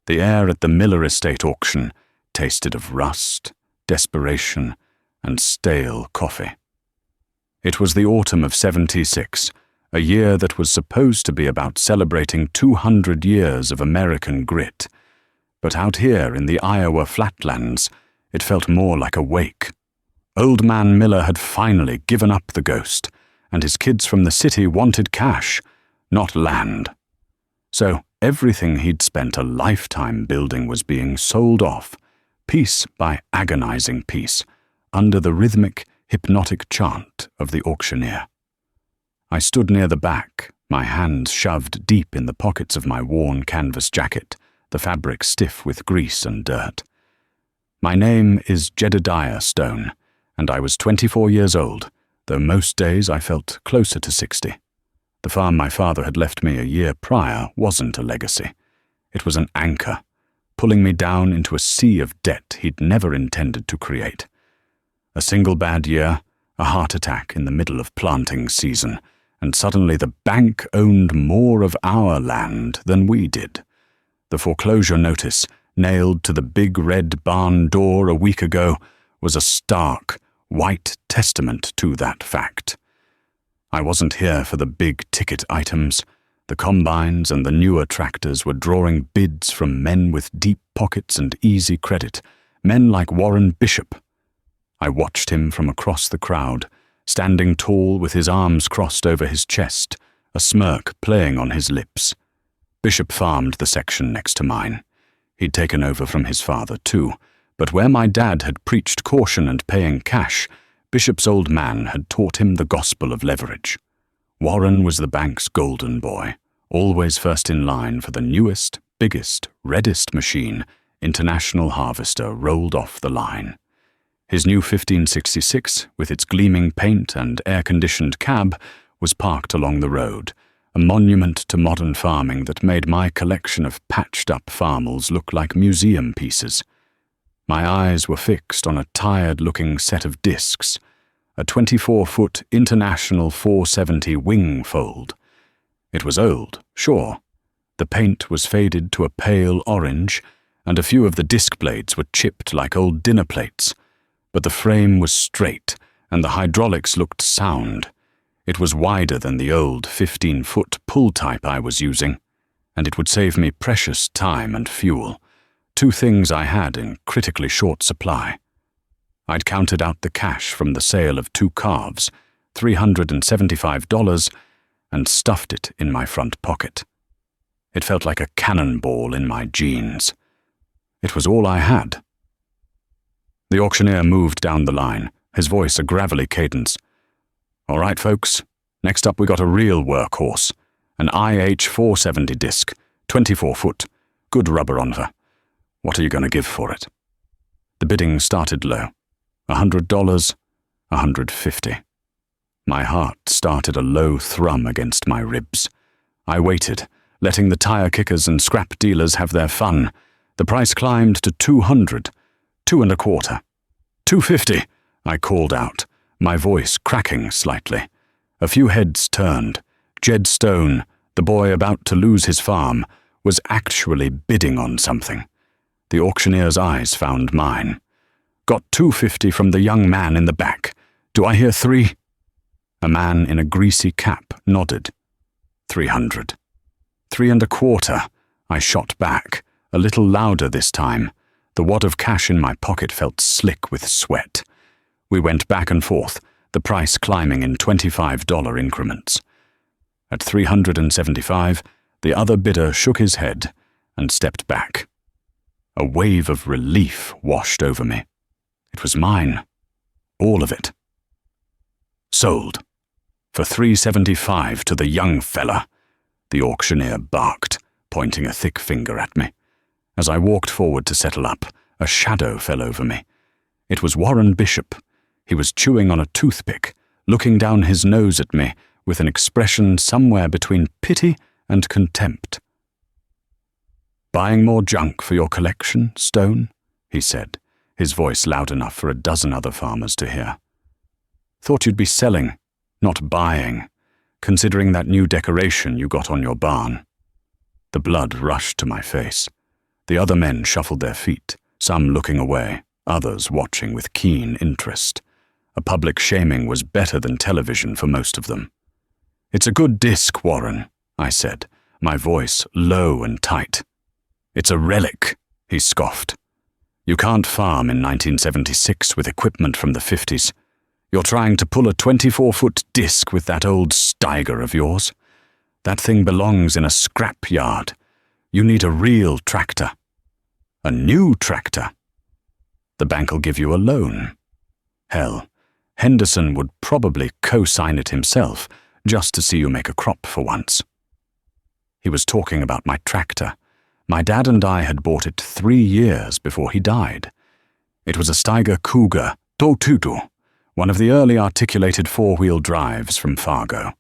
The air at the Miller Estate auction tasted of rust, desperation, and stale coffee. It was the autumn of '76, a year that was supposed to be about celebrating 200 years of American grit. But out here in the Iowa flatlands, it felt more like a wake. Old Man Miller had finally given up the ghost, and his kids from the city wanted cash, not land. So everything he'd spent a lifetime building was being sold off, piece by agonizing piece, under the rhythmic, hypnotic chant of the auctioneer. I stood near the back, my hands shoved deep in the pockets of my worn canvas jacket, the fabric stiff with grease and dirt. My name is Jedediah Stone, and I was 24 years old, though most days I felt closer to 60. The farm my father had left me a year prior wasn't a legacy. It was an anchor, pulling me down into a sea of debt he'd never intended to create. A single bad year, a heart attack in the middle of planting season, and suddenly the bank owned more of our land than we did. The foreclosure notice, nailed to the big red barn door a week ago, was a stark, white testament to that fact. I wasn't here for the big-ticket items. The combines and the newer tractors were drawing bids from men with deep pockets and easy credit, men like Warren Bishop. I watched him from across the crowd, standing tall with his arms crossed over his chest, a smirk playing on his lips. Bishop farmed the section next to mine. He'd taken over from his father too, but where my dad had preached caution and paying cash, Bishop's old man had taught him the gospel of leverage. Warren was the bank's golden boy, always first in line for the newest, biggest, reddest machine, International Harvester, rolled off the line. His new 1566, with its gleaming paint and air-conditioned cab, was parked along the road, a monument to modern farming that made my collection of patched-up farmals look like museum pieces. My eyes were fixed on a tired-looking set of discs, a 24-foot International 470 wing fold. It was old, sure. The paint was faded to a pale orange, and a few of the disc blades were chipped like old dinner plates. But the frame was straight, and the hydraulics looked sound. It was wider than the old 15-foot pull type I was using, and it would save me precious time and fuel, two things I had in critically short supply. I'd counted out the cash from the sale of two calves, $375, and stuffed it in my front pocket. It felt like a cannonball in my jeans. It was all I had. The auctioneer moved down the line, his voice a gravelly cadence. "All right, folks, next up we got a real workhorse, an IH 470 disc, 24 foot, good rubber on her. What are you going to give for it?" The bidding started low. $100, $150. My heart started a low thrum against my ribs. I waited, letting the tire kickers and scrap dealers have their fun. The price climbed to $200, $225. $250, I called out, my voice cracking slightly. A few heads turned. Jed Stone, the boy about to lose his farm, was actually bidding on something. The auctioneer's eyes found mine. "Got $250 from the young man in the back. Do I hear $3?" A man in a greasy cap nodded. $300. $325, I shot back, a little louder this time. The wad of cash in my pocket felt slick with sweat. We went back and forth, the price climbing in $25 increments. At $375, the other bidder shook his head and stepped back. A wave of relief washed over me. It was mine. All of it. "Sold. For $375 to the young fella," the auctioneer barked, pointing a thick finger at me. As I walked forward to settle up, a shadow fell over me. It was Warren Bishop. He was chewing on a toothpick, looking down his nose at me with an expression somewhere between pity and contempt. "Buying more junk for your collection, Stone?" he said, his voice loud enough for a dozen other farmers to hear. "Thought you'd be selling, not buying, considering that new decoration you got on your barn." The blood rushed to my face. The other men shuffled their feet, some looking away, others watching with keen interest. A public shaming was better than television for most of them. "It's a good disc, Warren," I said, my voice low and tight. "It's a relic," he scoffed. "You can't farm in 1976 with equipment from the 50s. You're trying to pull a 24-foot disc with that old stiger of yours. That thing belongs in a scrap yard. You need a real tractor." "A new tractor?" "The bank'll give you a loan. Hell, Henderson would probably co-sign it himself just to see you make a crop for once." He was talking about my tractor. My dad and I had bought it 3 years before he died. It was a Stiger Cougar Totutu, one of the early articulated 4-wheel drives from Fargo.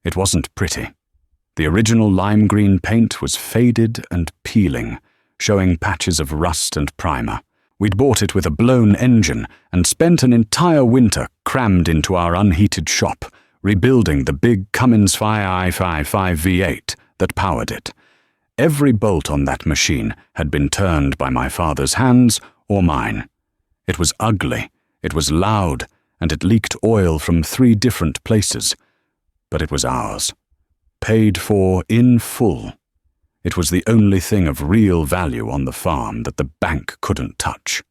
It wasn't pretty. The original lime green paint was faded and peeling, showing patches of rust and primer. We'd bought it with a blown engine and spent an entire winter crammed into our unheated shop, rebuilding the big Cummins i55 V8 that powered it. Every bolt on that machine had been turned by my father's hands or mine. It was ugly, it was loud, and it leaked oil from 3 different places. But it was ours. Paid for in full. It was the only thing of real value on the farm that the bank couldn't touch.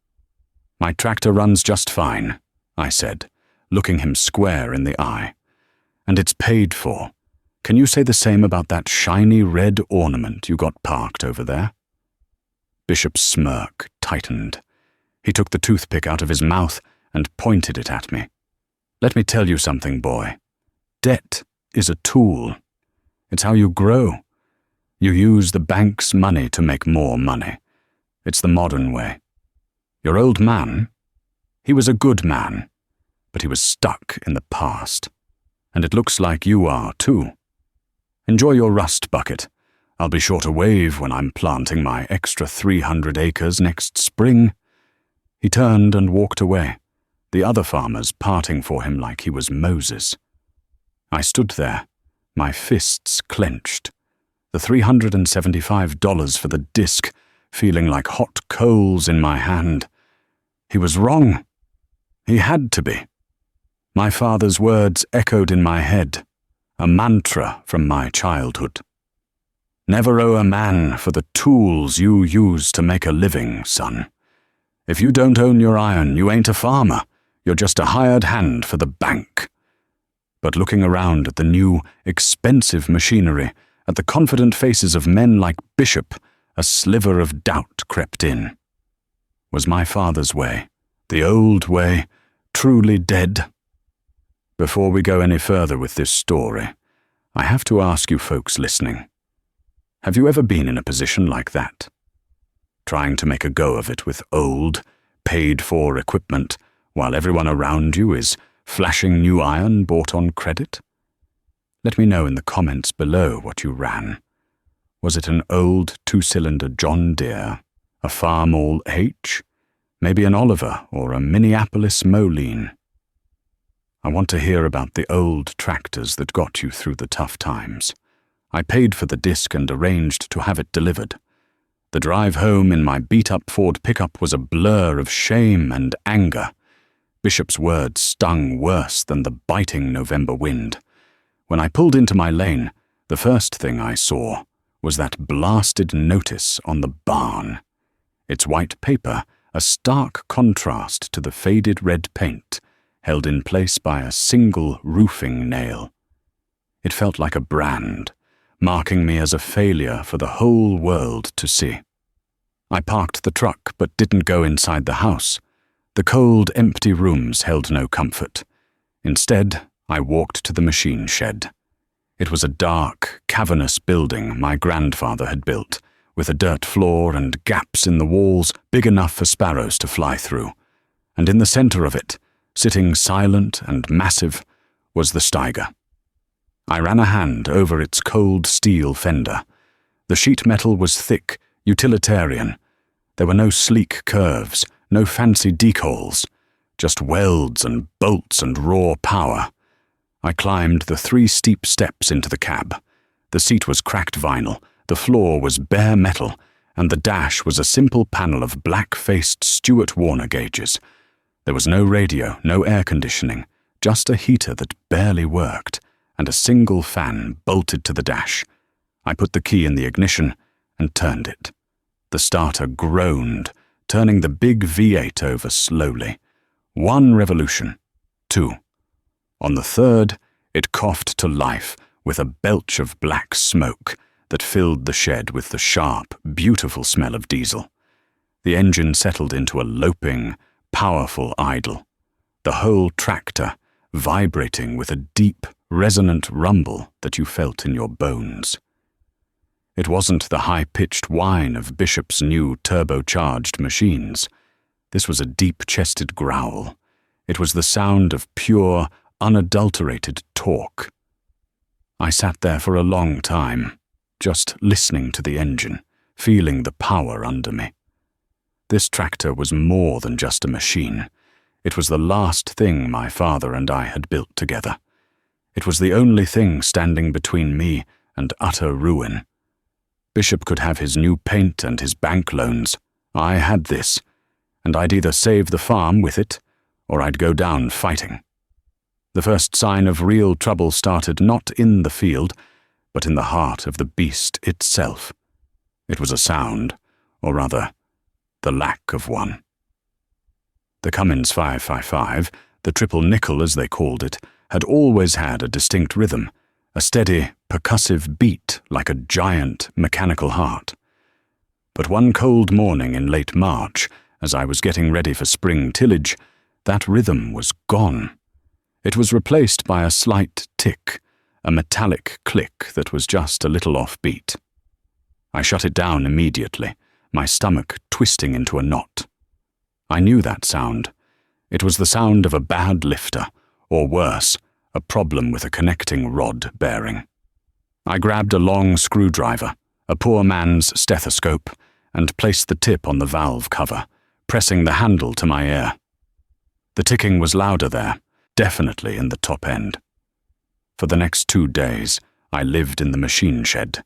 "My tractor runs just fine," I said, looking him square in the eye. "And it's paid for. Can you say the same about that shiny red ornament you got parked over there?" Bishop's smirk tightened. He took the toothpick out of his mouth and pointed it at me. "Let me tell you something, boy. Debt is a tool. It's how you grow. You use the bank's money to make more money. It's the modern way. Your old man, he was a good man, but he was stuck in the past. And it looks like you are, too. Enjoy your rust bucket. I'll be sure to wave when I'm planting my extra 300 acres next spring." He turned and walked away, the other farmers parting for him like he was Moses. I stood there, my fists clenched, the $375 for the disc feeling like hot coals in my hand. He was wrong. He had to be. My father's words echoed in my head, a mantra from my childhood. "Never owe a man for the tools you use to make a living, son. If you don't own your iron, you ain't a farmer. You're just a hired hand for the bank." But looking around at the new, expensive machinery, at the confident faces of men like Bishop, a sliver of doubt crept in. Was my father's way, the old way, truly dead? Before we go any further with this story, I have to ask you folks listening, have you ever been in a position like that? Trying to make a go of it with old, paid-for equipment while everyone around you is flashing new iron bought on credit? Let me know in the comments below what you ran. Was it an old 2-cylinder John Deere, a Farmall H, maybe an Oliver or a Minneapolis Moline? I want to hear about the old tractors that got you through the tough times. I paid for the disc and arranged to have it delivered. The drive home in my beat-up Ford pickup was a blur of shame and anger. Bishop's words stung worse than the biting November wind. When I pulled into my lane, the first thing I saw was that blasted notice on the barn. Its white paper, a stark contrast to the faded red paint, held in place by a single roofing nail. It felt like a brand, marking me as a failure for the whole world to see. I parked the truck but didn't go inside the house. The cold, empty rooms held no comfort. Instead, I walked to the machine shed. It was a dark, cavernous building my grandfather had built, with a dirt floor and gaps in the walls big enough for sparrows to fly through. And in the center of it, sitting silent and massive, was the stiger. I ran a hand over its cold steel fender. The sheet metal was thick, utilitarian. There were no sleek curves, no fancy decals, just welds and bolts and raw power. I climbed the 3 steep steps into the cab. The seat was cracked vinyl, the floor was bare metal, and the dash was a simple panel of black-faced Stuart Warner gauges. There was no radio, no air conditioning, just a heater that barely worked, and a single fan bolted to the dash. I put the key in the ignition and turned it. The starter groaned, turning the big V8 over slowly. 1 revolution, 2. On the 3rd, it coughed to life with a belch of black smoke that filled the shed with the sharp, beautiful smell of diesel. The engine settled into a loping, powerful idle, the whole tractor vibrating with a deep, resonant rumble that you felt in your bones. It wasn't the high-pitched whine of Bishop's new turbocharged machines. This was a deep-chested growl. It was the sound of pure, unadulterated torque. I sat there for a long time, just listening to the engine, feeling the power under me. This tractor was more than just a machine. It was the last thing my father and I had built together. It was the only thing standing between me and utter ruin. Bishop could have his new paint and his bank loans. I had this, and I'd either save the farm with it, or I'd go down fighting. The first sign of real trouble started not in the field, but in the heart of the beast itself. It was a sound, or rather, the lack of one. The Cummins 555, the triple nickel as they called it, had always had a distinct rhythm, a steady, percussive beat like a giant mechanical heart. But one cold morning in late March, as I was getting ready for spring tillage, that rhythm was gone. It was replaced by a slight tick, a metallic click that was just a little off-beat. I shut it down immediately, my stomach twisting into a knot. I knew that sound. It was the sound of a bad lifter, or worse, a problem with a connecting rod bearing. I grabbed a long screwdriver, a poor man's stethoscope, and placed the tip on the valve cover, pressing the handle to my ear. The ticking was louder there, definitely in the top end. For the next 2 days, I lived in the machine shed.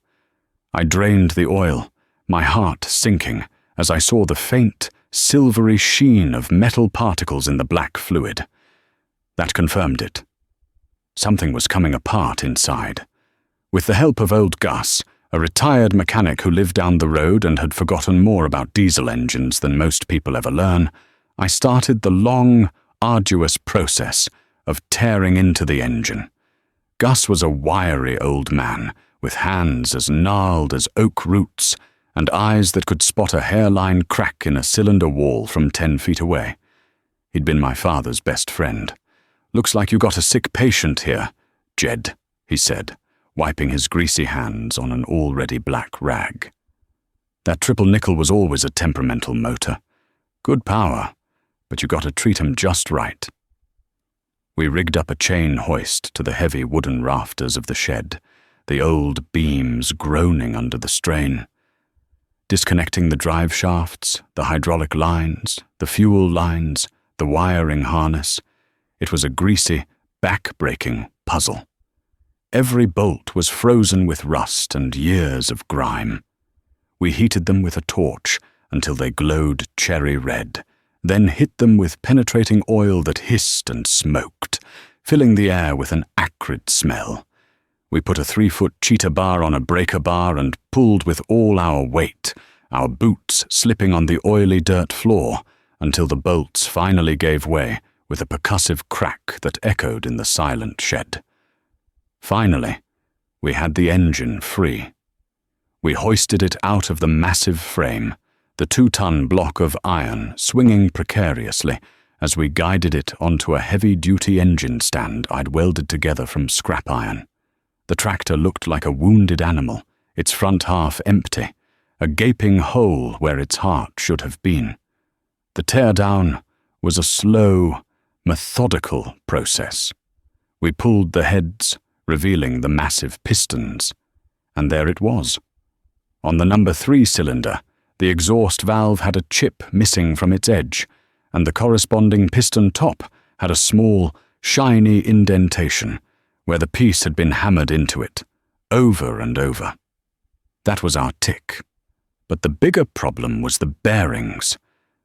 I drained the oil, my heart sinking as I saw the faint, silvery sheen of metal particles in the black fluid. That confirmed it. Something was coming apart inside. With the help of old Gus, a retired mechanic who lived down the road and had forgotten more about diesel engines than most people ever learn, I started the long, arduous process of tearing into the engine. Gus was a wiry old man, with hands as gnarled as oak roots, and eyes that could spot a hairline crack in a cylinder wall from 10 feet away. He'd been my father's best friend. "Looks like you got a sick patient here, Jed," he said, wiping his greasy hands on an already black rag. That triple nickel was always a temperamental motor. Good power, but you got to treat 'em just right. We rigged up a chain hoist to the heavy wooden rafters of the shed, the old beams groaning under the strain. Disconnecting the drive shafts, the hydraulic lines, the fuel lines, the wiring harness, it was a greasy, back-breaking puzzle. Every bolt was frozen with rust and years of grime. We heated them with a torch until they glowed cherry red, then hit them with penetrating oil that hissed and smoked, filling the air with an acrid smell. We put a 3-foot cheetah bar on a breaker bar and pulled with all our weight, our boots slipping on the oily dirt floor, until the bolts finally gave way with a percussive crack that echoed in the silent shed. Finally, we had the engine free. We hoisted it out of the massive frame, the 2-ton block of iron swinging precariously as we guided it onto a heavy-duty engine stand I'd welded together from scrap iron. The tractor looked like a wounded animal, its front half empty, a gaping hole where its heart should have been. The teardown was a slow, methodical process. We pulled the heads, revealing the massive pistons, and there it was. On the number 3 cylinder, the exhaust valve had a chip missing from its edge, and the corresponding piston top had a small, shiny indentation where the piece had been hammered into it, over and over. That was our tick. But the bigger problem was the bearings.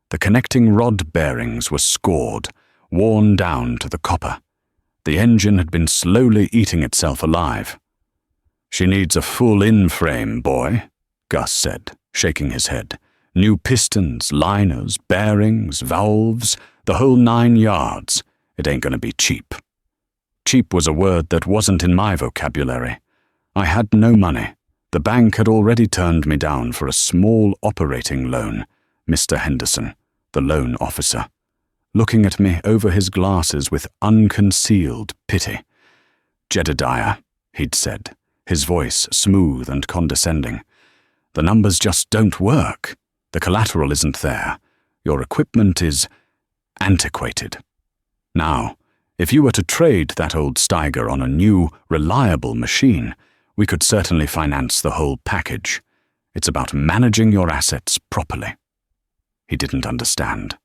The connecting rod bearings were scored, worn down to the copper. The engine had been slowly eating itself alive. "She needs a full-in frame, boy," Gus said, shaking his head. "New pistons, liners, bearings, valves, the whole 9 yards. It ain't gonna be cheap." Cheap was a word that wasn't in my vocabulary. I had no money. The bank had already turned me down for a small operating loan, Mr. Henderson, the loan officer, looking at me over his glasses with unconcealed pity. "Jedediah," he'd said, his voice smooth and condescending, "the numbers just don't work. The collateral isn't there. Your equipment is antiquated. Now, if you were to trade that old Stiger on a new, reliable machine, we could certainly finance the whole package. It's about managing your assets properly." He didn't understand.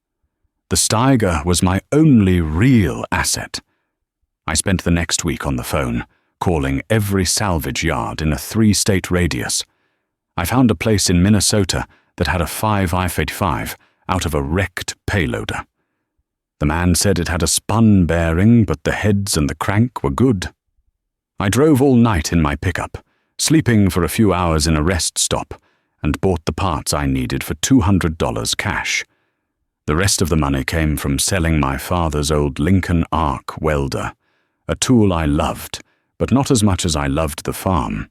The Stiger was my only real asset. I spent the next week on the phone, calling every salvage yard in a 3-state radius. I found a place in Minnesota that had a 5 F-85 out of a wrecked payloader. The man said it had a spun bearing, but the heads and the crank were good. I drove all night in my pickup, sleeping for a few hours in a rest stop, and bought the parts I needed for $200 cash. The rest of the money came from selling my father's old Lincoln arc welder, a tool I loved, but not as much as I loved the farm.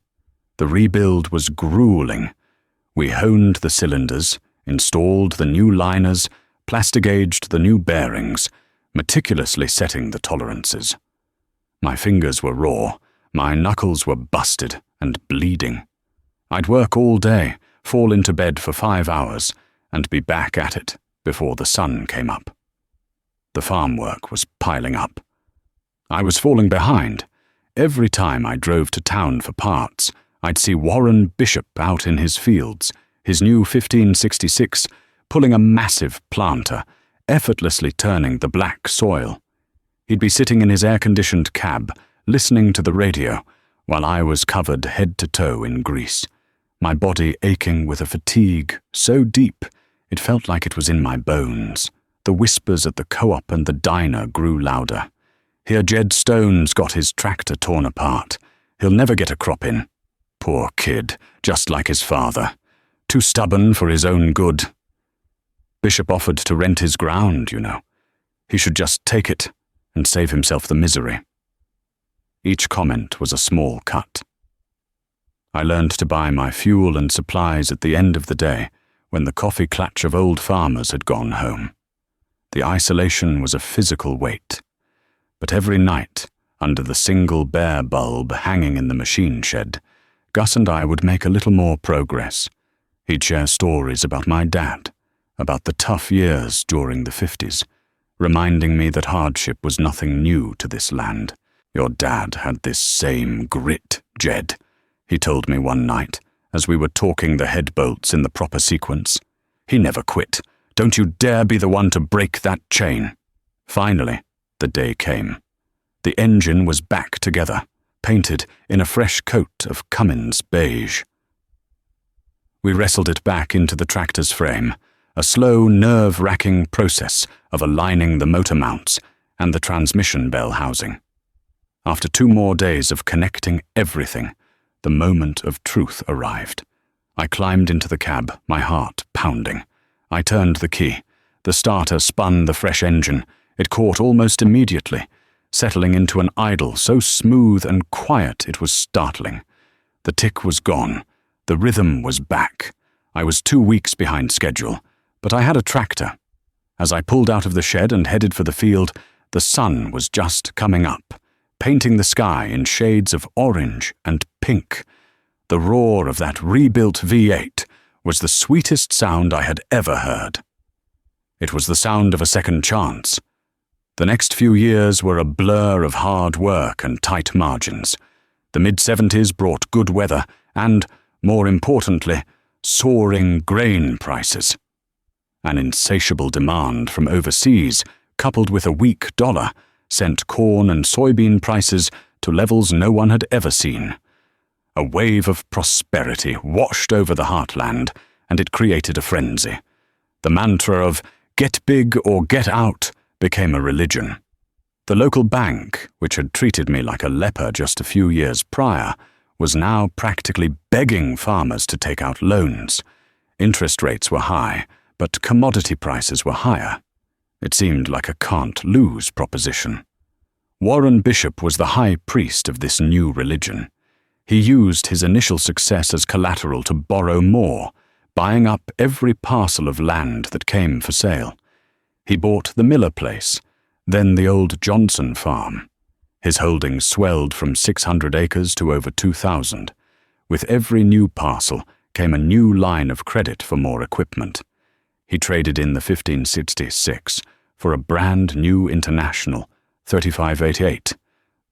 The rebuild was grueling. We honed the cylinders, installed the new liners, plastigaged the new bearings, meticulously setting the tolerances. My fingers were raw, my knuckles were busted and bleeding. I'd work all day, fall into bed for 5 hours, and be back at it before the sun came up. The farm work was piling up. I was falling behind. Every time I drove to town for parts, I'd see Warren Bishop out in his fields, his new 1566, pulling a massive planter, effortlessly turning the black soil. He'd be sitting in his air-conditioned cab, listening to the radio, while I was covered head to toe in grease, my body aching with a fatigue so deep it felt like it was in my bones. The whispers at the co-op and the diner grew louder. "Here Jed Stone's got his tractor torn apart. He'll never get a crop in. Poor kid, just like his father. Too stubborn for his own good. Bishop offered to rent his ground, you know. He should just take it and save himself the misery." Each comment was a small cut. I learned to buy my fuel and supplies at the end of the day, when the coffee clutch of old farmers had gone home. The isolation was a physical weight. But every night, under the single bare bulb hanging in the machine shed, Gus and I would make a little more progress. He'd share stories about my dad, about the tough years during the 50s, reminding me that hardship was nothing new to this land. "Your dad had this same grit, Jed," he told me one night, as we were torquing the head bolts in the proper sequence. "He never quit. Don't you dare be the one to break that chain." Finally, the day came. The engine was back together, painted in a fresh coat of Cummins beige. We wrestled it back into the tractor's frame, a slow, nerve-wracking process of aligning the motor mounts and the transmission bell housing. After 2 more days of connecting everything, the moment of truth arrived. I climbed into the cab, my heart pounding. I turned the key. The starter spun the fresh engine. It caught almost immediately, settling into an idle so smooth and quiet it was startling. The tick was gone. The rhythm was back. I was 2 weeks behind schedule, but I had a tractor. As I pulled out of the shed and headed for the field, the sun was just coming up, painting the sky in shades of orange and pink. The roar of that rebuilt V8 was the sweetest sound I had ever heard. It was the sound of a second chance. The next few years were a blur of hard work and tight margins. The mid-70s brought good weather and, more importantly, soaring grain prices. An insatiable demand from overseas, coupled with a weak dollar, sent corn and soybean prices to levels no one had ever seen. A wave of prosperity washed over the heartland, and it created a frenzy. The mantra of "get big or get out" became a religion. The local bank, which had treated me like a leper just a few years prior, was now practically begging farmers to take out loans. Interest rates were high, but commodity prices were higher. It seemed like a can't-lose proposition. Warren Bishop was the high priest of this new religion. He used his initial success as collateral to borrow more, buying up every parcel of land that came for sale. He bought the Miller place, then the old Johnson farm. His holdings swelled from 600 acres to over 2,000. With every new parcel came a new line of credit for more equipment. He traded in the 1566 for a brand new International 3588,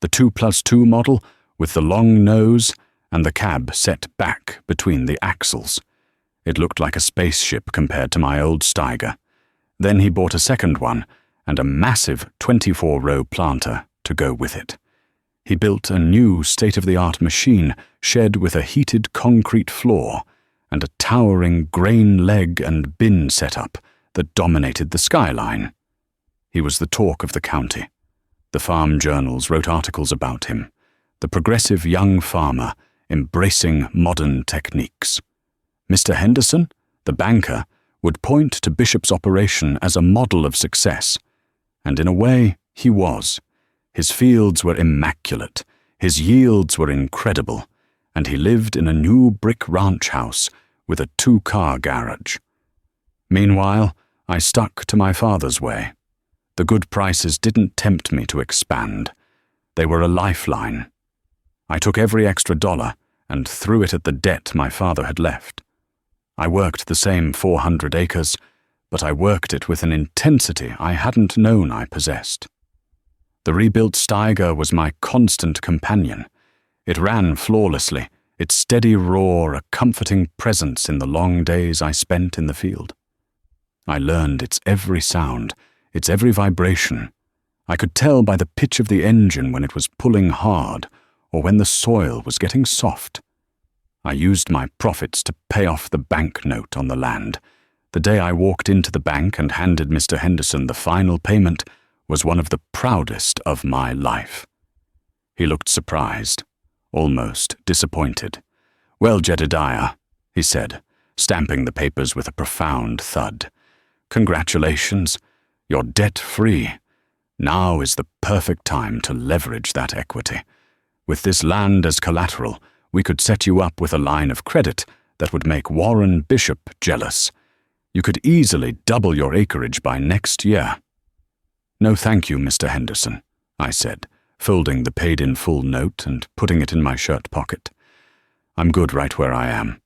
the 2+2 model with the long nose and the cab set back between the axles. It looked like a spaceship compared to my old Stiger. Then he bought a second one and a massive 24-row planter to go with it. He built a new state-of-the-art machine shed with a heated concrete floor and a towering grain leg and bin setup that dominated the skyline. He was the talk of the county. The farm journals wrote articles about him, the progressive young farmer embracing modern techniques. Mr. Henderson, the banker, would point to Bishop's operation as a model of success, and in a way he was. His fields were immaculate, his yields were incredible, and he lived in a new brick ranch house with a 2-car garage. Meanwhile, I stuck to my father's way. The good prices didn't tempt me to expand. They were a lifeline. I took every extra dollar and threw it at the debt my father had left. I worked the same 400 acres, but I worked it with an intensity I hadn't known I possessed. The rebuilt Stiger was my constant companion. It ran flawlessly, its steady roar a comforting presence in the long days I spent in the field. I learned its every sound, its every vibration. I could tell by the pitch of the engine when it was pulling hard or when the soil was getting soft. I used my profits to pay off the bank note on the land. The day I walked into the bank and handed Mr. Henderson the final payment was one of the proudest of my life. He looked surprised, almost disappointed. "Well, Jedediah," he said, stamping the papers with a profound thud. "Congratulations. You're debt-free. Now is the perfect time to leverage that equity. With this land as collateral, we could set you up with a line of credit that would make Warren Bishop jealous. You could easily double your acreage by next year." "No, thank you, Mr. Henderson," I said, folding the paid-in-full note and putting it in my shirt pocket. "I'm good right where I am."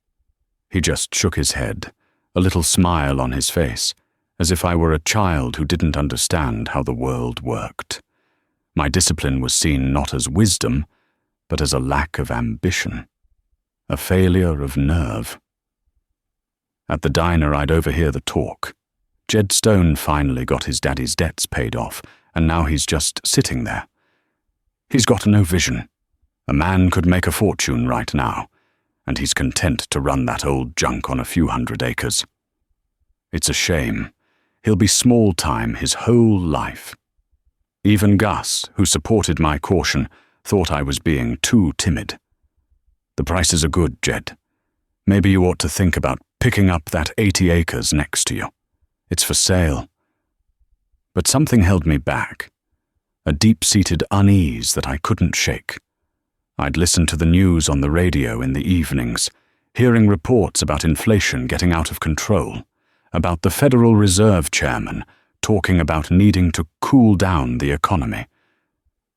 He just shook his head, a little smile on his face, as if I were a child who didn't understand how the world worked. My discipline was seen not as wisdom, but as a lack of ambition, a failure of nerve. At the diner, I'd overhear the talk. Jed Stone finally got his daddy's debts paid off, and now he's just sitting there. He's got no vision. A man could make a fortune right now, and he's content to run that old junk on a few hundred acres. It's a shame. He'll be small-time his whole life. Even Gus, who supported my caution, thought I was being too timid. "The prices are good, Jed. Maybe you ought to think about picking up that 80 acres next to you. It's for sale." But something held me back, a deep-seated unease that I couldn't shake. I'd listen to the news on the radio in the evenings, hearing reports about inflation getting out of control, about the Federal Reserve chairman talking about needing to cool down the economy.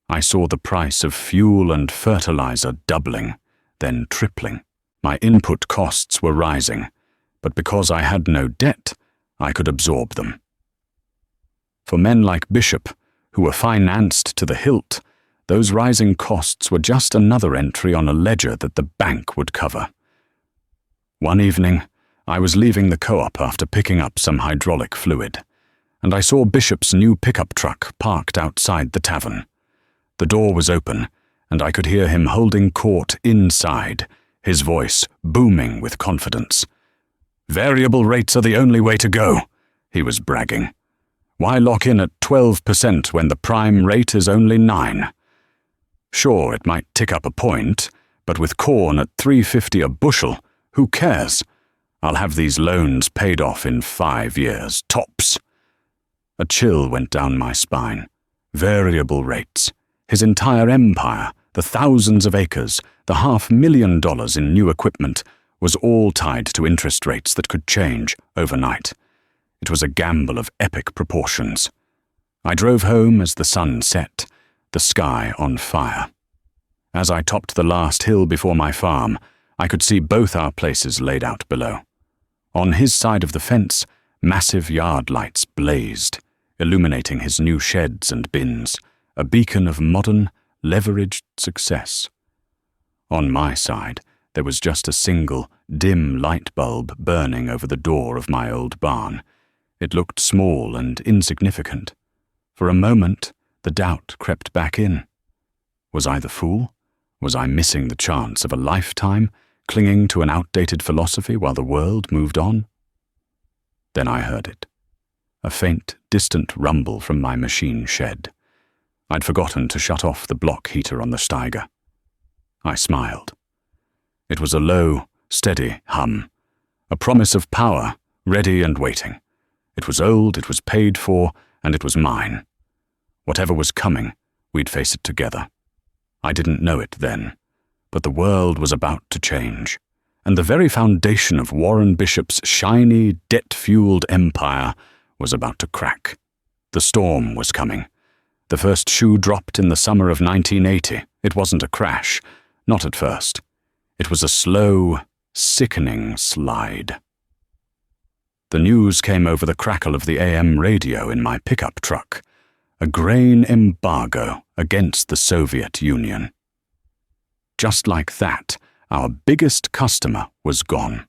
I saw the price of fuel and fertilizer doubling, then tripling. My input costs were rising, but because I had no debt, I could absorb them. For men like Bishop, who were financed to the hilt, those rising costs were just another entry on a ledger that the bank would cover. One evening, I was leaving the co-op after picking up some hydraulic fluid, and I saw Bishop's new pickup truck parked outside the tavern. The door was open, and I could hear him holding court inside, his voice booming with confidence. "Variable rates are the only way to go," he was bragging. "Why lock in at 12% when the prime rate is only 9? Sure, it might tick up a point, but with corn at $3.50 a bushel, who cares? I'll have these loans paid off in 5 years, tops." A chill went down my spine. Variable rates. His entire empire, the thousands of acres, the $500,000 in new equipment, was all tied to interest rates that could change overnight. It was a gamble of epic proportions. I drove home as the sun set, the sky on fire. As I topped the last hill before my farm, I could see both our places laid out below. On his side of the fence, massive yard lights blazed, illuminating his new sheds and bins, a beacon of modern, leveraged success. On my side, there was just a single, dim light bulb burning over the door of my old barn. It looked small and insignificant. For a moment, the doubt crept back in. Was I the fool? Was I missing the chance of a lifetime, clinging to an outdated philosophy while the world moved on? Then I heard it. A faint, distant rumble from my machine shed. I'd forgotten to shut off the block heater on the stiger. I smiled. It was a low, steady hum, a promise of power, ready and waiting. It was old, it was paid for, and it was mine. Whatever was coming, we'd face it together. I didn't know it then, but the world was about to change, and the very foundation of Warren Bishop's shiny, debt-fueled empire was about to crack. The storm was coming. The first shoe dropped in the summer of 1980. It wasn't a crash, not at first. It was a slow, sickening slide. The news came over the crackle of the AM radio in my pickup truck. A grain embargo against the Soviet Union. Just like that, our biggest customer was gone.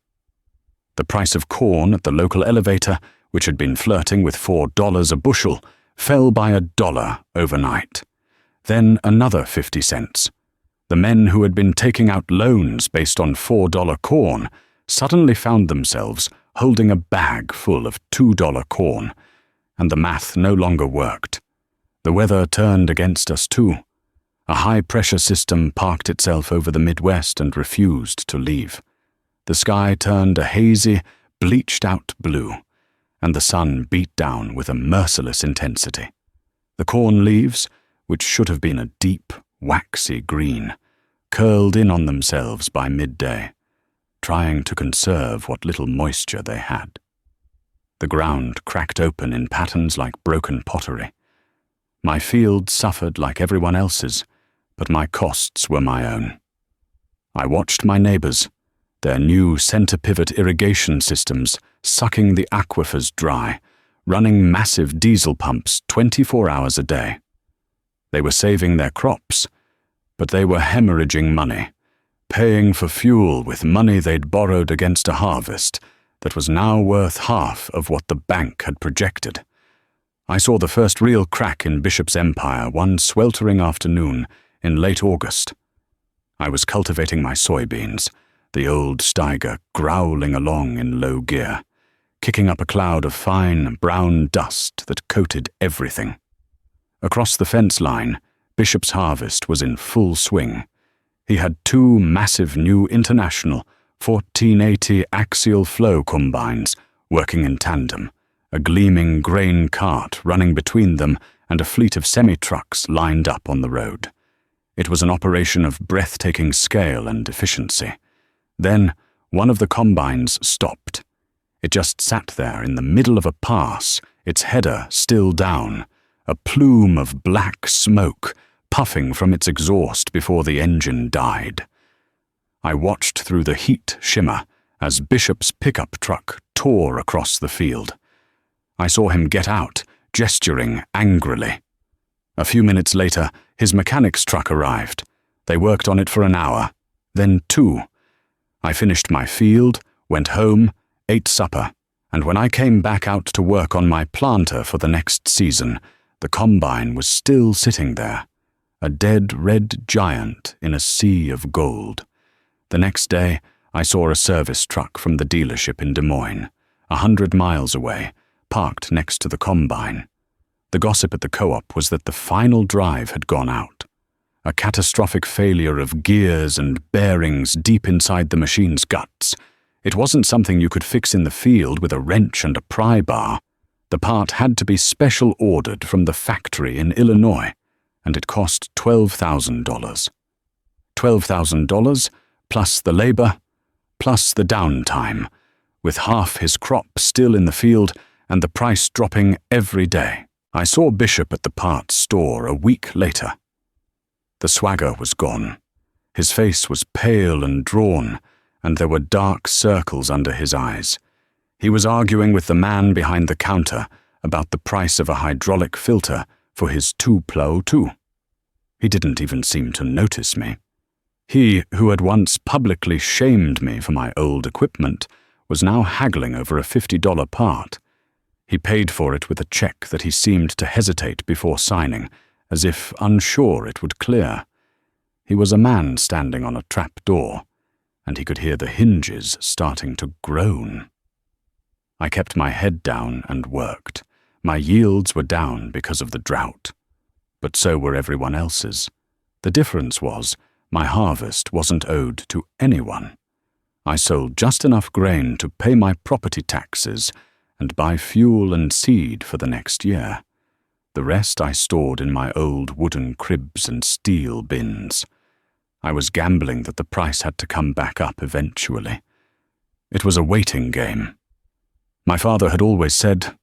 The price of corn at the local elevator, which had been flirting with $4 a bushel, fell by $1 overnight. Then another 50 cents. The men who had been taking out loans based on $4 corn suddenly found themselves holding a bag full of $2 corn, and the math no longer worked. The weather turned against us too. A high-pressure system parked itself over the Midwest and refused to leave. The sky turned a hazy, bleached-out blue, and the sun beat down with a merciless intensity. The corn leaves, which should have been a deep, waxy green, curled in on themselves by midday, trying to conserve what little moisture they had. The ground cracked open in patterns like broken pottery. My field suffered like everyone else's, but my costs were my own. I watched my neighbors, their new center-pivot irrigation systems sucking the aquifers dry, running massive diesel pumps 24 hours a day. They were saving their crops, but they were hemorrhaging money, paying for fuel with money they'd borrowed against a harvest that was now worth half of what the bank had projected. I saw the first real crack in Bishop's empire one sweltering afternoon in late August. I was cultivating my soybeans, the old stiger growling along in low gear, kicking up a cloud of fine, brown dust that coated everything. Across the fence line, Bishop's harvest was in full swing. He had 2 massive new International 1480 axial flow combines working in tandem, a gleaming grain cart running between them and a fleet of semi-trucks lined up on the road. It was an operation of breathtaking scale and efficiency. Then, one of the combines stopped. It just sat there in the middle of a pass, its header still down, a plume of black smoke puffing from its exhaust before the engine died. I watched through the heat shimmer as Bishop's pickup truck tore across the field. I saw him get out, gesturing angrily. A few minutes later, his mechanic's truck arrived. They worked on it for an hour, then 2. I finished my field, went home, ate supper, and when I came back out to work on my planter for the next season, the combine was still sitting there, a dead red giant in a sea of gold. The next day, I saw a service truck from the dealership in Des Moines, 100 miles away, parked next to the combine. The gossip at the co-op was that the final drive had gone out. A catastrophic failure of gears and bearings deep inside the machine's guts. It wasn't something you could fix in the field with a wrench and a pry bar. The part had to be special ordered from the factory in Illinois, and it cost $12,000. $12,000 plus the labor, plus the downtime, with half his crop still in the field and the price dropping every day. I saw Bishop at the parts store a week later. The swagger was gone. His face was pale and drawn, and there were dark circles under his eyes. He was arguing with the man behind the counter about the price of a hydraulic filter for his 2-plow-2. He didn't even seem to notice me. He, who had once publicly shamed me for my old equipment, was now haggling over a $50 part. He paid for it with a check that he seemed to hesitate before signing, as if unsure it would clear. He was a man standing on a trap door, and he could hear the hinges starting to groan. I kept my head down and worked. My yields were down because of the drought, but so were everyone else's. The difference was, my harvest wasn't owed to anyone. I sold just enough grain to pay my property taxes and buy fuel and seed for the next year. The rest I stored in my old wooden cribs and steel bins. I was gambling that the price had to come back up eventually. It was a waiting game. My father had always said,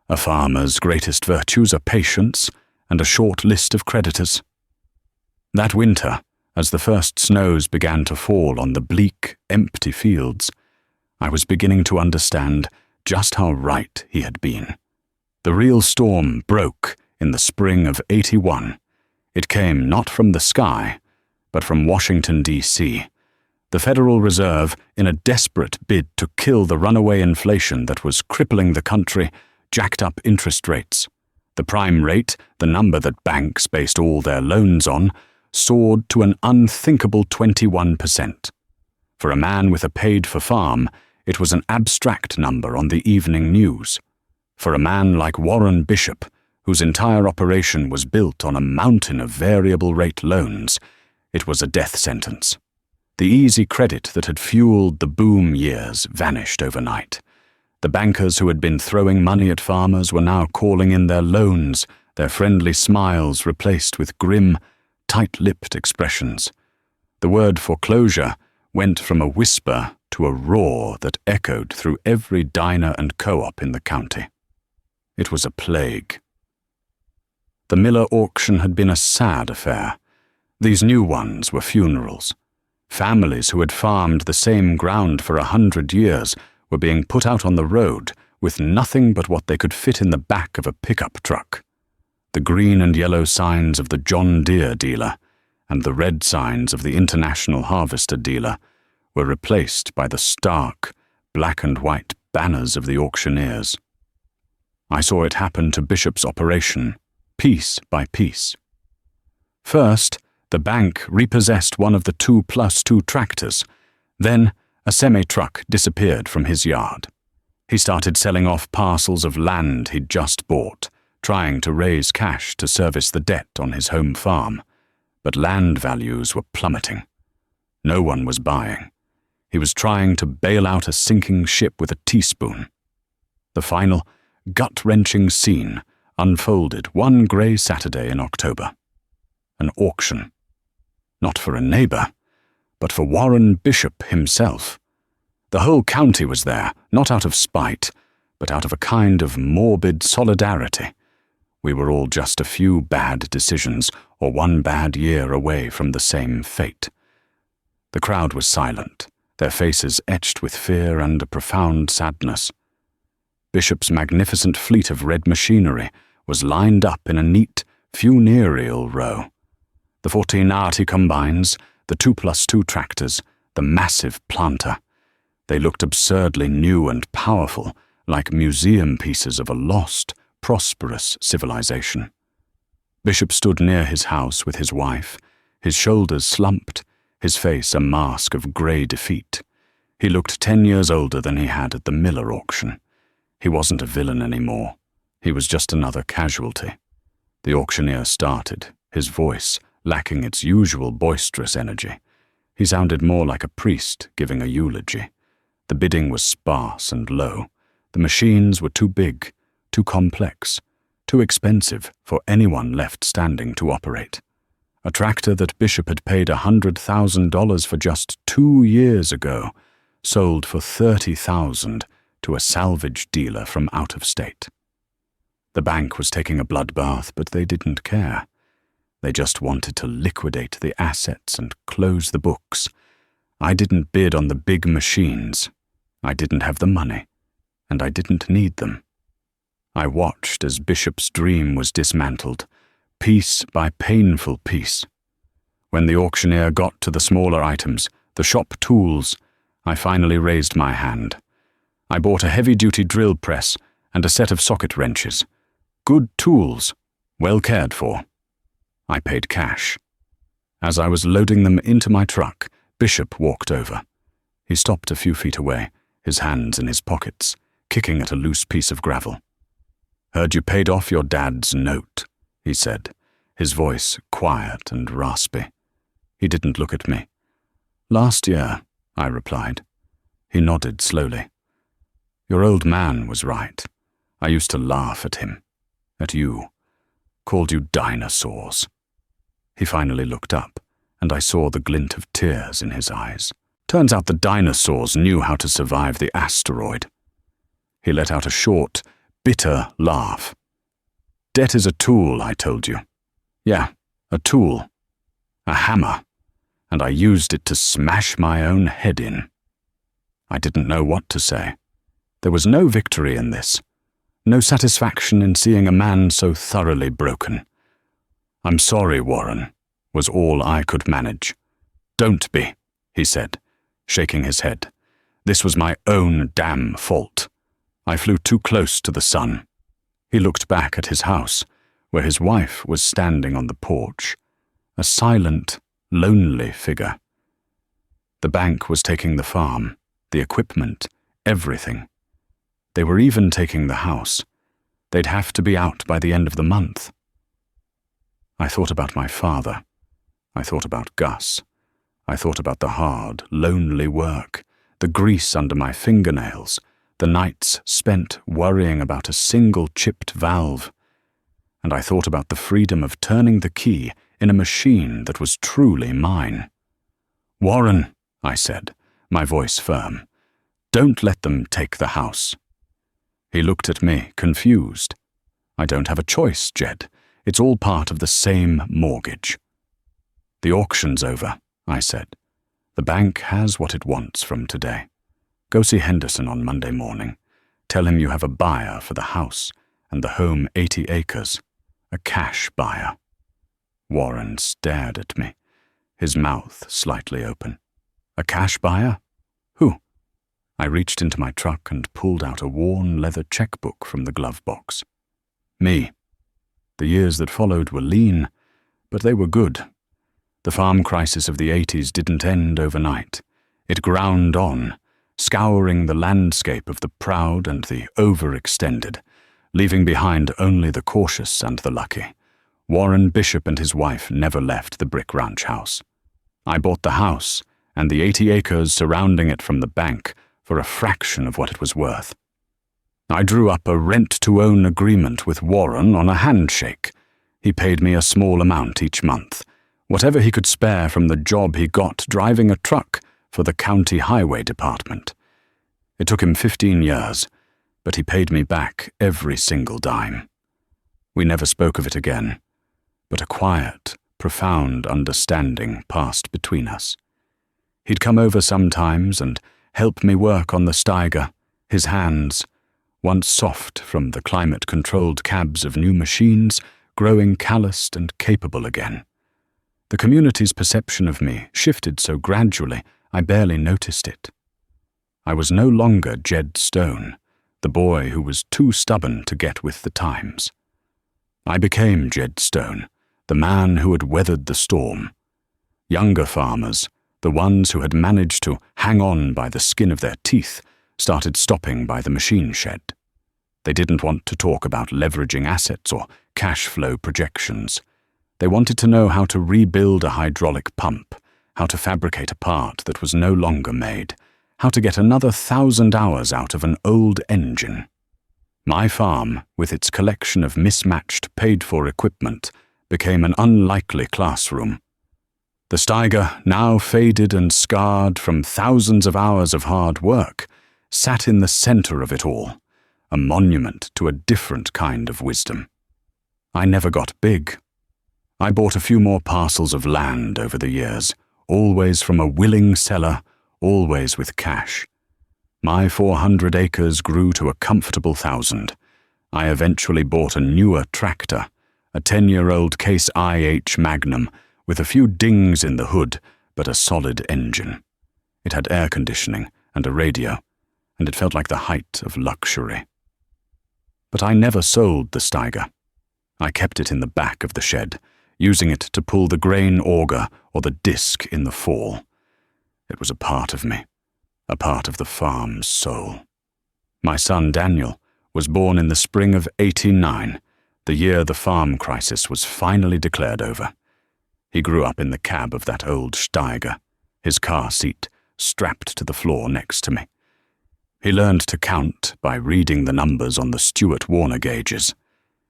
"A farmer's greatest virtues are patience and a short list of creditors." That winter, as the first snows began to fall on the bleak, empty fields, I was beginning to understand just how right he had been. The real storm broke in the spring of '81. It came not from the sky, but from Washington, D.C. The Federal Reserve, in a desperate bid to kill the runaway inflation that was crippling the country, jacked up interest rates. The prime rate, the number that banks based all their loans on, soared to an unthinkable 21%. For a man with a paid-for farm, it was an abstract number on the evening news. For a man like Warren Bishop, whose entire operation was built on a mountain of variable-rate loans, it was a death sentence. The easy credit that had fueled the boom years vanished overnight. The bankers who had been throwing money at farmers were now calling in their loans, their friendly smiles replaced with grim, tight-lipped expressions. The word foreclosure went from a whisper to a roar that echoed through every diner and co-op in the county. It was a plague. The Miller auction had been a sad affair. These new ones were funerals. Families who had farmed the same ground for 100 years were being put out on the road with nothing but what they could fit in the back of a pickup truck. The green and yellow signs of the John Deere dealer and the red signs of the International Harvester dealer were replaced by the stark, black and white banners of the auctioneers. I saw it happen to Bishop's operation, piece by piece. First, the bank repossessed one of the 2+2 tractors. Then, a semi-truck disappeared from his yard. He started selling off parcels of land he'd just bought, trying to raise cash to service the debt on his home farm. But land values were plummeting. No one was buying. He was trying to bail out a sinking ship with a teaspoon. The final, gut-wrenching scene unfolded one grey Saturday in October. An auction. Not for a neighbour, but for Warren Bishop himself. The whole county was there, not out of spite, but out of a kind of morbid solidarity. We were all just a few bad decisions or one bad year away from the same fate. The crowd was silent, their faces etched with fear and a profound sadness. Bishop's magnificent fleet of red machinery was lined up in a neat, funereal row. The 14 arty combines, the 2+2 tractors, the massive planter. They looked absurdly new and powerful, like museum pieces of a lost, prosperous civilization. Bishop stood near his house with his wife, his shoulders slumped, his face a mask of grey defeat. He looked 10 years older than he had at the Miller auction. He wasn't a villain anymore. He was just another casualty. The auctioneer started, his voice lacking its usual boisterous energy. He sounded more like a priest giving a eulogy. The bidding was sparse and low. The machines were too big, too complex, too expensive for anyone left standing to operate. A tractor that Bishop had paid $100,000 for just 2 years ago sold for $30,000 to a salvage dealer from out of state. The bank was taking a bloodbath, but they didn't care. They just wanted to liquidate the assets and close the books. I didn't bid on the big machines. I didn't have the money, and I didn't need them. I watched as Bishop's dream was dismantled, piece by painful piece. When the auctioneer got to the smaller items, the shop tools, I finally raised my hand. I bought a heavy-duty drill press and a set of socket wrenches. Good tools, well cared for. I paid cash. As I was loading them into my truck, Bishop walked over. He stopped a few feet away, his hands in his pockets, kicking at a loose piece of gravel. "Heard you paid off your dad's note," he said, his voice quiet and raspy. He didn't look at me. "Last year," I replied. He nodded slowly. "Your old man was right. I used to laugh at him. At you. Called you dinosaurs." He finally looked up, and I saw the glint of tears in his eyes. "Turns out the dinosaurs knew how to survive the asteroid." He let out a short, bitter laugh. "Debt is a tool, I told you. Yeah, a tool. A hammer. And I used it to smash my own head in." I didn't know what to say. There was no victory in this. No satisfaction in seeing a man so thoroughly broken. "I'm sorry, Warren," was all I could manage. "Don't be," he said, shaking his head. "This was my own damn fault. I flew too close to the sun." He looked back at his house, where his wife was standing on the porch, a silent, lonely figure. The bank was taking the farm, the equipment, everything. They were even taking the house. They'd have to be out by the end of the month. I thought about my father. I thought about Gus. I thought about the hard, lonely work, the grease under my fingernails, the nights spent worrying about a single chipped valve. And I thought about the freedom of turning the key in a machine that was truly mine. "Warren," I said, my voice firm, "don't let them take the house." He looked at me, confused. "I don't have a choice, Jed. It's all part of the same mortgage." "The auction's over," I said. "The bank has what it wants from today. Go see Henderson on Monday morning. Tell him you have a buyer for the house and the home 80 acres. A cash buyer." Warren stared at me, his mouth slightly open. "A cash buyer? Who?" I reached into my truck and pulled out a worn leather checkbook from the glove box. "Me." The years that followed were lean, but they were good. The farm crisis of the 80s didn't end overnight. It ground on, scouring the landscape of the proud and the overextended, leaving behind only the cautious and the lucky. Warren Bishop and his wife never left the brick ranch house. I bought the house and the 80 acres surrounding it from the bank for a fraction of what it was worth. I drew up a rent-to-own agreement with Warren on a handshake. He paid me a small amount each month, whatever he could spare from the job he got driving a truck for the county highway department. It took him 15 years, but he paid me back every single dime. We never spoke of it again, but a quiet, profound understanding passed between us. He'd come over sometimes and help me work on the stiger, his hands, once soft from the climate-controlled cabs of new machines, growing calloused and capable again. The community's perception of me shifted so gradually I barely noticed it. I was no longer Jed Stone, the boy who was too stubborn to get with the times. I became Jed Stone, the man who had weathered the storm. Younger farmers, The ones who had managed to hang on by the skin of their teeth started stopping by the machine shed. They didn't want to talk about leveraging assets or cash flow projections. They wanted to know how to rebuild a hydraulic pump, how to fabricate a part that was no longer made, how to get another 1,000 hours out of an old engine. My farm, with its collection of mismatched, paid-for equipment, became an unlikely classroom. The stiger, now faded and scarred from thousands of hours of hard work, sat in the center of it all, a monument to a different kind of wisdom. I never got big. I bought a few more parcels of land over the years, always from a willing seller, always with cash. My 400 acres grew to a comfortable 1,000. I eventually bought a newer tractor, a 10-year-old Case IH Magnum with a few dings in the hood, but a solid engine. It had air conditioning and a radio, and it felt like the height of luxury. But I never sold the stiger. I kept it in the back of the shed, using it to pull the grain auger or the disc in the fall. It was a part of me, a part of the farm's soul. My son Daniel was born in the spring of '89, the year the farm crisis was finally declared over. He grew up in the cab of that old stiger, his car seat strapped to the floor next to me. He learned to count by reading the numbers on the Stewart Warner gauges.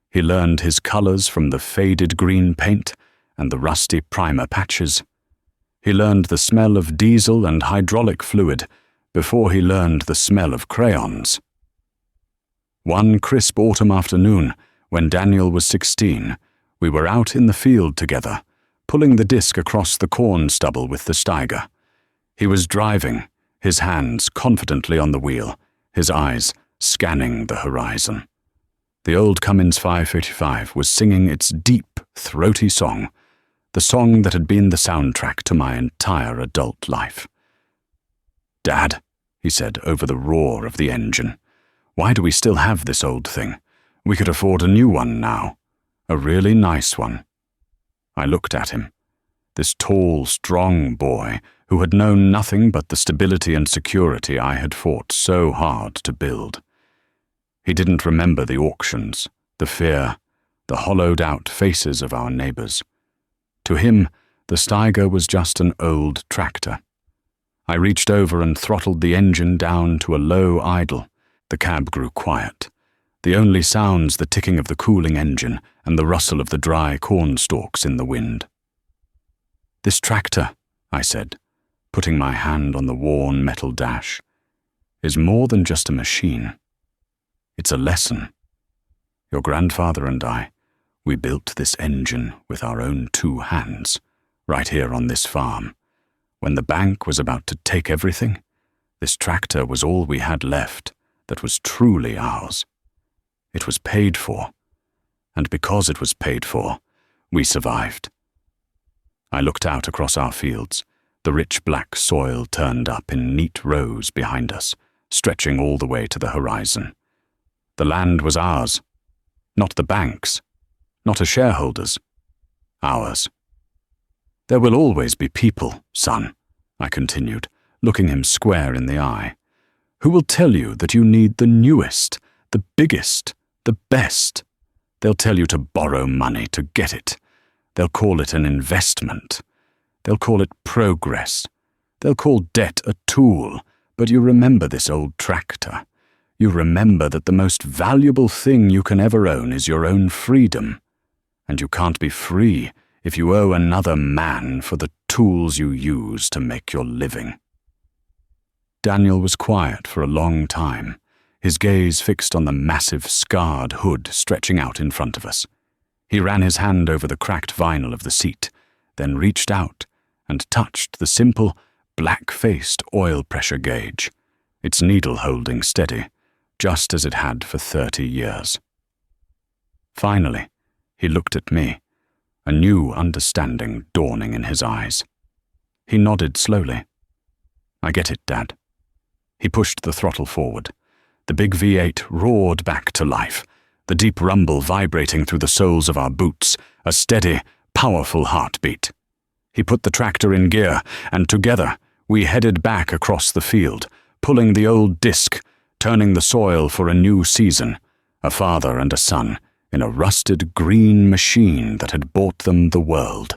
He learned his colors from the faded green paint and the rusty primer patches. He learned the smell of diesel and hydraulic fluid before he learned the smell of crayons. One crisp autumn afternoon, when Daniel was 16, we were out in the field together, pulling the disc across the corn stubble with the stiger. He was driving, his hands confidently on the wheel, his eyes scanning the horizon. The old Cummins 555 was singing its deep, throaty song, the song that had been the soundtrack to my entire adult life. "Dad," he said over the roar of the engine, "why do we still have this old thing? We could afford a new one now, a really nice one." I looked at him, this tall, strong boy who had known nothing but the stability and security I had fought so hard to build. He didn't remember the auctions, the fear, the hollowed-out faces of our neighbors. To him, the stiger was just an old tractor. I reached over and throttled the engine down to a low idle. The cab grew quiet. The only sounds the ticking of the cooling engine and the rustle of the dry corn stalks in the wind. "This tractor," I said, putting my hand on the worn metal dash, "is more than just a machine. It's a lesson. Your grandfather and I, we built this engine with our own 2 hands, right here on this farm. When the bank was about to take everything, this tractor was all we had left that was truly ours. It was paid for, and because it was paid for, we survived." I looked out across our fields, the rich black soil turned up in neat rows behind us, stretching all the way to the horizon. The land was ours, not the bank's, not a shareholder's, ours. "There will always be people, son," I continued, looking him square in the eye, "who will tell you that you need the newest, the biggest, the best. They'll tell you to borrow money to get it. They'll call it an investment. They'll call it progress. They'll call debt a tool. But you remember this old tractor. You remember that the most valuable thing you can ever own is your own freedom. And you can't be free if you owe another man for the tools you use to make your living." Daniel was quiet for a long time, his gaze fixed on the massive, scarred hood stretching out in front of us. He ran his hand over the cracked vinyl of the seat, then reached out and touched the simple, black-faced oil pressure gauge, its needle holding steady, just as it had for 30 years. Finally, he looked at me, a new understanding dawning in his eyes. He nodded slowly. "I get it, Dad." He pushed the throttle forward. The big V8 roared back to life, the deep rumble vibrating through the soles of our boots, a steady, powerful heartbeat. He put the tractor in gear, and together we headed back across the field, pulling the old disc, turning the soil for a new season, a father and a son, in a rusted green machine that had bought them the world.